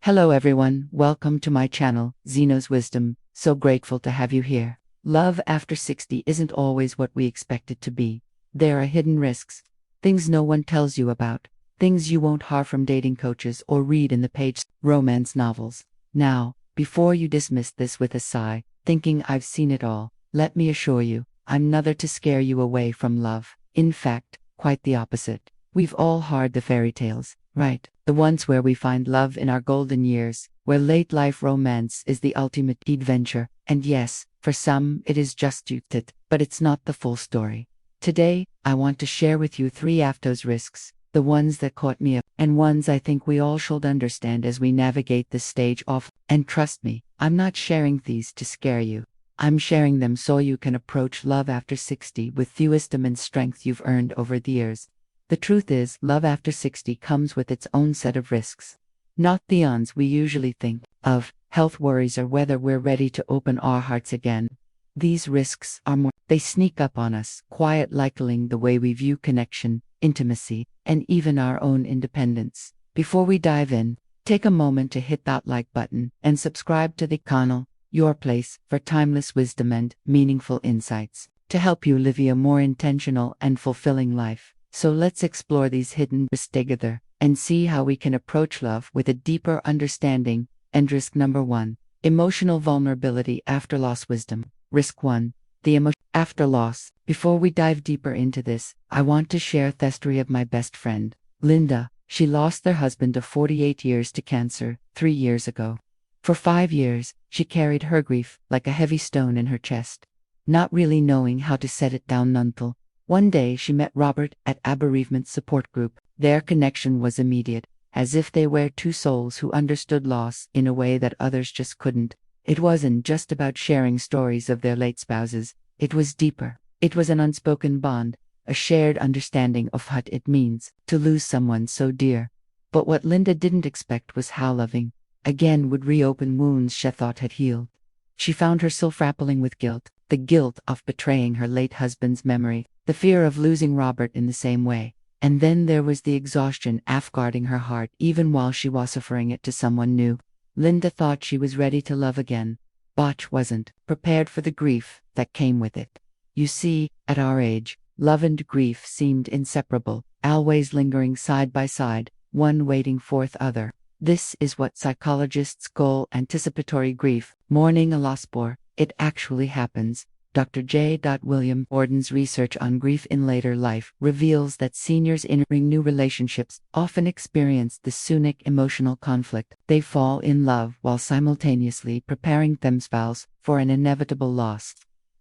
Hello everyone, welcome to my channel, Zeno's Wisdom. So grateful to have you here. Love after 60 isn't always what we expect it to be. There are hidden risks, things no one tells you about, things you won't hear from dating coaches or read in the page romance novels. Now, before you dismiss this with a sigh, thinking I've seen it all, let me assure you, I'm neither to scare you away from love. In fact, quite the opposite. We've all heard the fairy tales, right? The ones where we find love in our golden years, where late life romance is the ultimate adventure, and yes, for some it is just it, but it's not the full story. Today, I want to share with you 3 of those risks, the ones that caught me up, and ones I think we all should understand as we navigate this stage of, and trust me, I'm not sharing these to scare you. I'm sharing them so you can approach love after 60 with the wisdom and strength you've earned over the years. The truth is, love after 60 comes with its own set of risks. Not the ones we usually think of, health worries or whether we're ready to open our hearts again. These risks are more, they sneak up on us, quiet, likely the way we view connection, intimacy, and even our own independence. Before we dive in, take a moment to hit that like button and subscribe to the channel, your place for timeless wisdom and meaningful insights, to help you live a more intentional and fulfilling life. So let's explore these hidden risks together and see how we can approach love with a deeper understanding. And risk number 1, emotional vulnerability after loss wisdom. Risk 1, the emotion after loss. Before we dive deeper into this, I want to share the story of my best friend, Linda. She lost their husband of 48 years to cancer 3 years ago. For 5 years, she carried her grief like a heavy stone in her chest, not really knowing how to set it down until one day she met Robert at a bereavement support group. Their connection was immediate, as if they were 2 souls who understood loss in a way that others just couldn't. It wasn't just about sharing stories of their late spouses, it was deeper. It was an unspoken bond, a shared understanding of what it means to lose someone so dear. But what Linda didn't expect was how loving, again, would reopen wounds she thought had healed. She found herself grappling with guilt, the guilt of betraying her late husband's memory, the fear of losing Robert in the same way. And then there was the exhaustion of guarding her heart even while she was offering it to someone new. Linda thought she was ready to love again, but wasn't prepared for the grief that came with it. You see, at our age, love and grief seemed inseparable, always lingering side by side, one waiting for the other. This is what psychologists call anticipatory grief, mourning a lost bore. It actually happens. Dr. J. William Orden's research on grief in later life reveals that seniors entering new relationships often experience this sonic emotional conflict. They fall in love while simultaneously preparing themselves for an inevitable loss.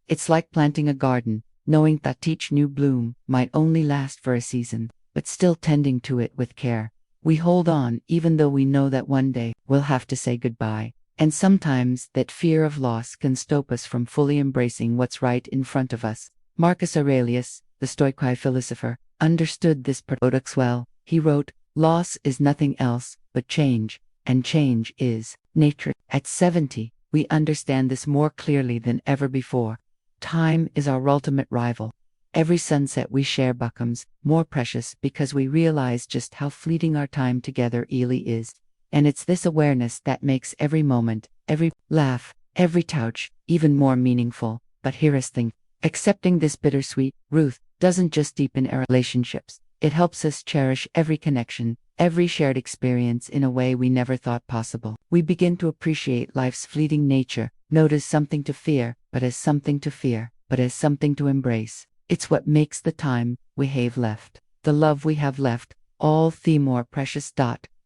It's like planting a garden, knowing that each new bloom might only last for a season, but still tending to it with care. We hold on even though we know that one day we'll have to say goodbye. And sometimes that fear of loss can stop us from fully embracing what's right in front of us. Marcus Aurelius, the Stoic philosopher, understood this paradox well. He wrote, "Loss is nothing else but change, and change is nature." At 70, we understand this more clearly than ever before. Time is our ultimate rival. Every sunset we share becomes more precious because we realize just how fleeting our time together really is. And it's this awareness that makes every moment, every laugh, every touch, even more meaningful. But here's the thing. Accepting this bittersweet truth doesn't just deepen our relationships. It helps us cherish every connection, every shared experience in a way we never thought possible. We begin to appreciate life's fleeting nature, not as something to fear, but as something to fear, but as something to embrace. It's what makes the time we have left, the love we have left, all the more precious.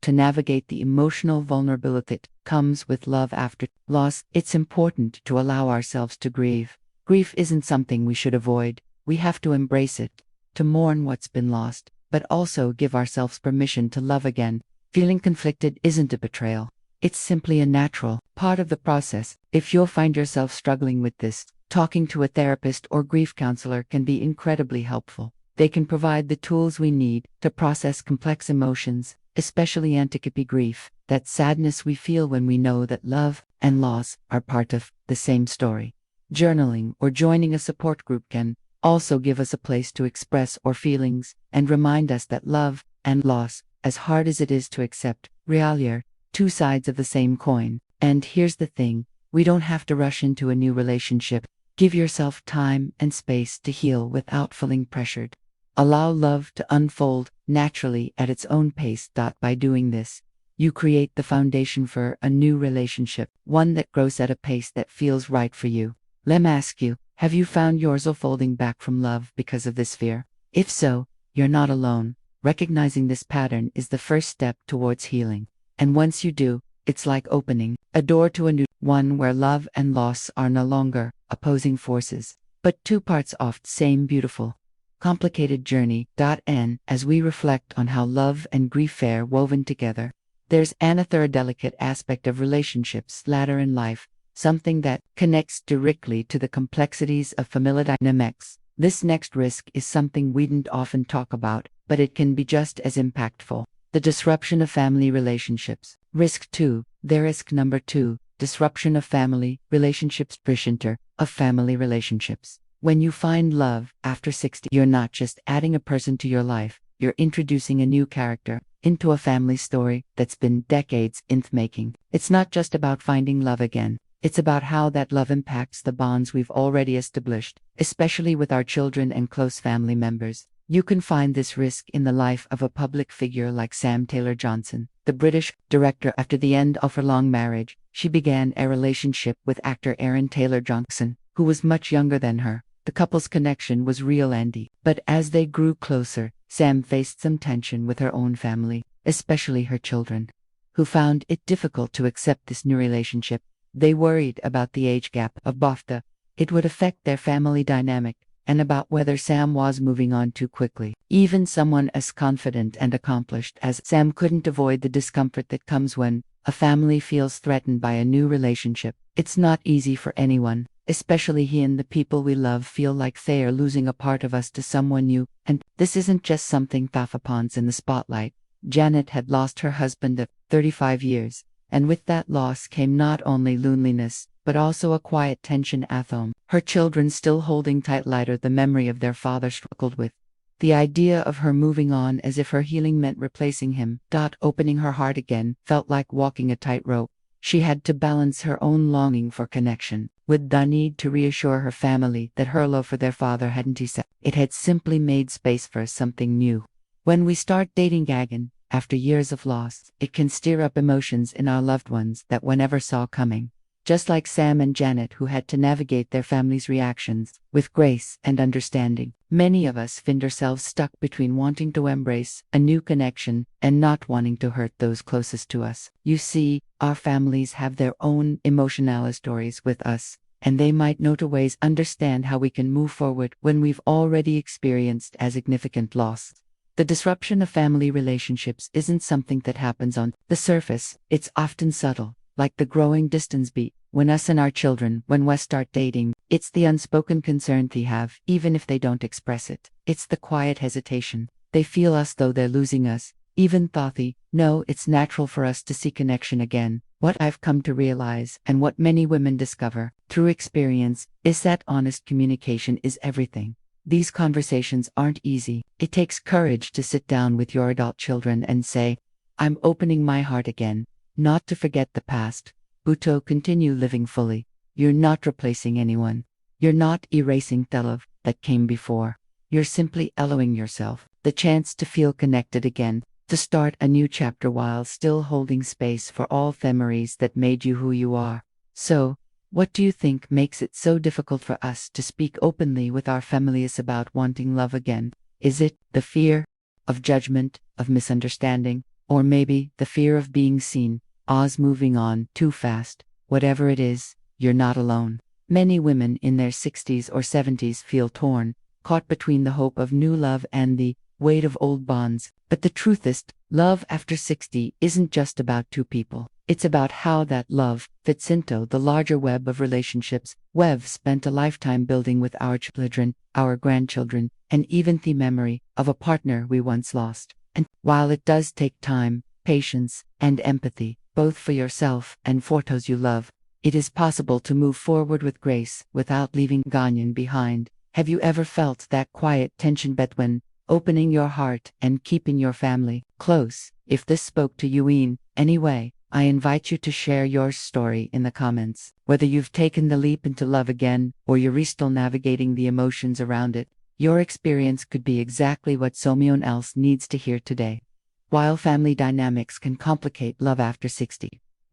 To navigate the emotional vulnerability that comes with love after loss, it's important to allow ourselves to grieve. Grief isn't something we should avoid. We have to embrace it, to mourn what's been lost, but also give ourselves permission to love again. Feeling conflicted isn't a betrayal. It's simply a natural part of the process. If you'll find yourself struggling with this, talking to a therapist or grief counselor can be incredibly helpful. They can provide the tools we need to process complex emotions, especially anticipatory grief, that sadness we feel when we know that love and loss are part of the same story. Journaling or joining a support group can also give us a place to express our feelings and remind us that love and loss, as hard as it is to accept, really are two sides of the same coin. And here's the thing, we don't have to rush into a new relationship. Give yourself time and space to heal without feeling pressured. Allow love to unfold naturally at its own pace. By doing this, you create the foundation for a new relationship, one that grows at a pace that feels right for you. Let me ask you, have you found yours folding back from love because of this fear? If so, you're not alone. Recognizing this pattern is the first step towards healing. And once you do, it's like opening a door to a new one where love and loss are no longer opposing forces, but two parts of the same beautiful, complicated journey. And as we reflect on how love and grief are woven together, there's another delicate aspect of relationships later in life, something that connects directly to the complexities of family dynamics. This next risk is something we don't often talk about, but it can be just as impactful: the disruption of family relationships. Risk 2. The risk number 2, disruption of family relationships. Presenter of family relationships. When you find love after 60, you're not just adding a person to your life, you're introducing a new character into a family story that's been decades in the making. It's not just about finding love again. It's about how that love impacts the bonds we've already established, especially with our children and close family members. You can find this risk in the life of a public figure like Sam Taylor-Johnson, the British director. After the end of her long marriage, she began a relationship with actor Aaron Taylor-Johnson, who was much younger than her. The couple's connection was real and deep. But as they grew closer, Sam faced some tension with her own family, especially her children, who found it difficult to accept this new relationship. They worried about the age gap of BAFTA. It would affect their family dynamic, and about whether Sam was moving on too quickly. Even someone as confident and accomplished as Sam couldn't avoid the discomfort that comes when a family feels threatened by a new relationship. It's not easy for anyone, especially he and the people we love feel like they are losing a part of us to someone new. And this isn't just something that happens in the spotlight. Janet had lost her husband of 35 years, and with that loss came not only loneliness, but also a quiet tension at home. Her children still holding tight lighter the memory of their father struggled with. The idea of her moving on as if her healing meant replacing him. Opening her heart again felt like walking a tightrope. She had to balance her own longing for connection with the need to reassure her family that her love for their father hadn't ceased. It had simply made space for something new. When we start dating again, after years of loss, it can stir up emotions in our loved ones that one never saw coming. Just like Sam and Janet, who had to navigate their family's reactions with grace and understanding, many of us find ourselves stuck between wanting to embrace a new connection and not wanting to hurt those closest to us. You see, our families have their own emotional stories with us, and they might know to ways understand how we can move forward when we've already experienced a significant loss. The disruption of family relationships isn't something that happens on the surface. It's often subtle, like the growing distance when us and our children, when we start dating. It's the unspoken concern they have, even if they don't express it. It's the quiet hesitation. They feel as though they're losing us, even though they know it's natural for us to seek connection again. What I've come to realize, and what many women discover through experience, is that honest communication is everything. These conversations aren't easy. It takes courage to sit down with your adult children and say, "I'm opening my heart again," not to forget the past, but to continue living fully. You're not replacing anyone. You're not erasing the love that came before. You're simply allowing yourself the chance to feel connected again, to start a new chapter while still holding space for all the memories that made you who you are. So, what do you think makes it so difficult for us to speak openly with our families about wanting love again? Is it the fear of judgment, of misunderstanding, or maybe the fear of being seen as moving on too fast? Whatever it is, you're not alone. Many women in their 60s or 70s feel torn, caught between the hope of new love and the weight of old bonds. But the truth is, love after 60 isn't just about two people. It's about how that love fits into the larger web of relationships we've spent a lifetime building with our children, our grandchildren, and even the memory of a partner we once lost. And while it does take time, patience, and empathy, both for yourself and for those you love, it is possible to move forward with grace without leaving Ganyan behind. Have you ever felt that quiet tension between opening your heart and keeping your family close? If this spoke to you in any way, I invite you to share your story in the comments. Whether you've taken the leap into love again, or you're still navigating the emotions around it, your experience could be exactly what someone else needs to hear today. While family dynamics can complicate love after 60,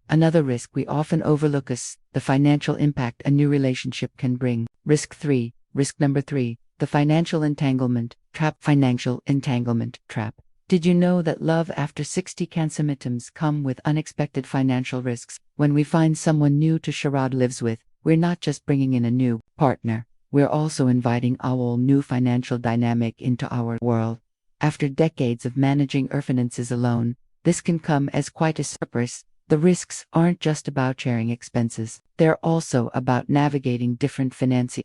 another risk we often overlook is the financial impact a new relationship can bring. Risk number 3, the financial entanglement trap. Financial entanglement trap. Did you know that love after 60 can sometimes come with unexpected financial risks? When we find someone new to share lives with, we're not just bringing in a new partner, we're also inviting a whole new financial dynamic into our world. After decades of managing our finances alone, this can come as quite a surprise. The risks aren't just about sharing expenses, they're also about navigating different financial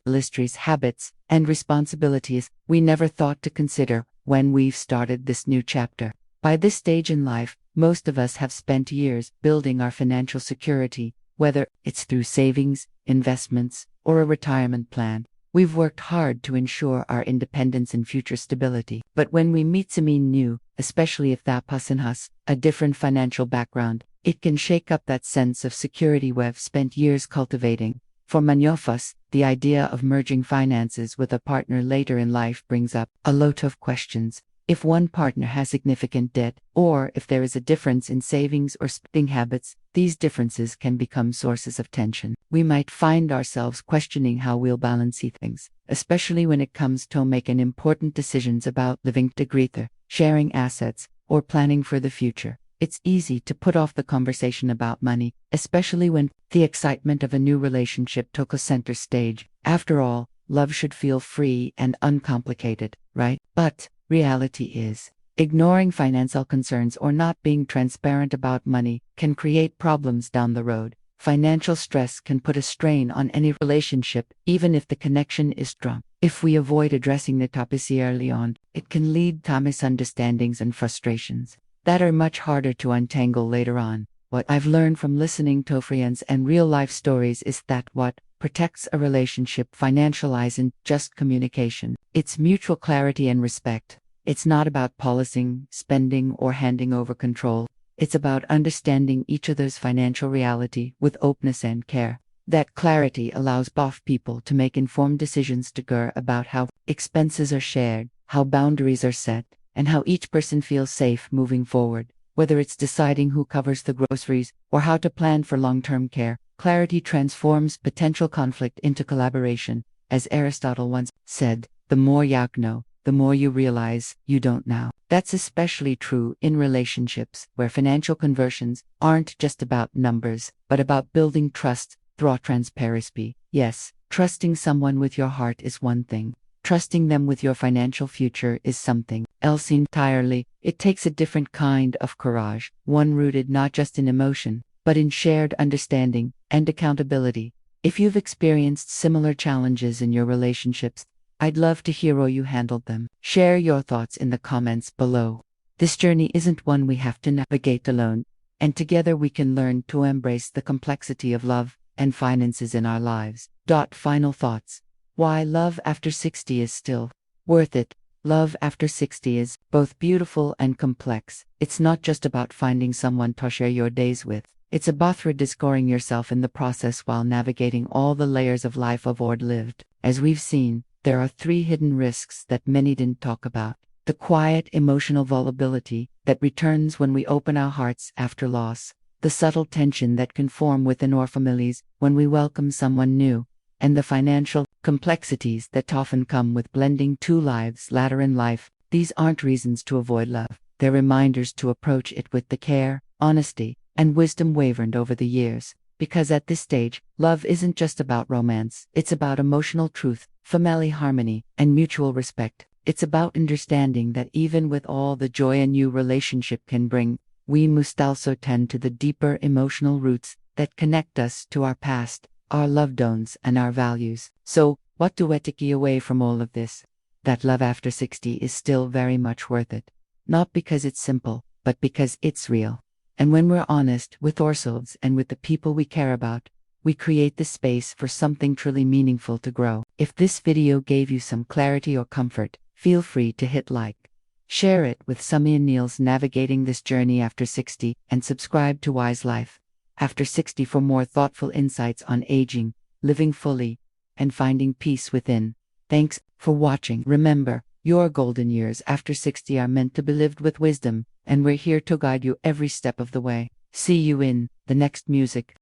habits and responsibilities we never thought to consider when we've started this new chapter. By this stage in life, most of us have spent years building our financial security, whether it's through savings, investments, or a retirement plan. We've worked hard to ensure our independence and future stability. But when we meet someone new, especially if that person has a different financial background, it can shake up that sense of security we've spent years cultivating. For many of us, the idea of merging finances with a partner later in life brings up a lot of questions. If one partner has significant debt, or if there is a difference in savings or spending habits, these differences can become sources of tension. We might find ourselves questioning how we'll balance things, especially when it comes to making important decisions about living together, sharing assets, or planning for the future. It's easy to put off the conversation about money, especially when the excitement of a new relationship took a center stage. After all, love should feel free and uncomplicated, right? But reality is, ignoring financial concerns or not being transparent about money can create problems down the road. Financial stress can put a strain on any relationship, even if the connection is strong. If we avoid addressing the topic early on, it can lead to misunderstandings and frustrations that are much harder to untangle later on. What I've learned from listening to friends and real-life stories is that what protects a relationship financially isn't just communication. It's mutual clarity and respect. It's not about policing, spending, or handing over control. It's about understanding each other's financial reality with openness and care. That clarity allows both people to make informed decisions together about how expenses are shared, how boundaries are set, and how each person feels safe moving forward. Whether it's deciding who covers the groceries or how to plan for long-term care, clarity transforms potential conflict into collaboration. As Aristotle once said, the more you know, the more you realize you don't know. That's especially true in relationships where financial conversions aren't just about numbers, but about building trust through transparency. Yes, trusting someone with your heart is one thing. Trusting them with your financial future is something else entirely. It takes a different kind of courage, one rooted not just in emotion, but in shared understanding and accountability. If you've experienced similar challenges in your relationships, I'd love to hear how you handled them. Share your thoughts in the comments below. This journey isn't one we have to navigate alone, and together we can learn to embrace the complexity of love and finances in our lives. Final thoughts. Why love after 60 is still worth it. Love after 60 is both beautiful and complex. It's not just about finding someone to share your days with. It's about rediscovering yourself in the process while navigating all the layers of life you've lived. As we've seen, there are 3 hidden risks that many didn't talk about. The quiet emotional vulnerability that returns when we open our hearts after loss. The subtle tension that can form within our families when we welcome someone new. And the financial complexities that often come with blending 2 lives later in life. These aren't reasons to avoid love. They're reminders to approach it with the care, honesty, and wisdom we've earned over the years. Because at this stage, love isn't just about romance. It's about emotional truth, family harmony, and mutual respect. It's about understanding that even with all the joy a new relationship can bring, we must also tend to the deeper emotional roots that connect us to our past, our loved ones, and our values. So, what do we take away from all of this? That love after 60 is still very much worth it. Not because it's simple, but because it's real. And when we're honest with ourselves and with the people we care about, we create the space for something truly meaningful to grow. If this video gave you some clarity or comfort, feel free to hit like, Share it with Sami and Niels navigating this journey after 60, and subscribe to Wise Life After 60 for more thoughtful insights on aging, living fully, and finding peace within. Thanks for watching. Remember, your golden years after 60 are meant to be lived with wisdom, and we're here to guide you every step of the way. See you in the next music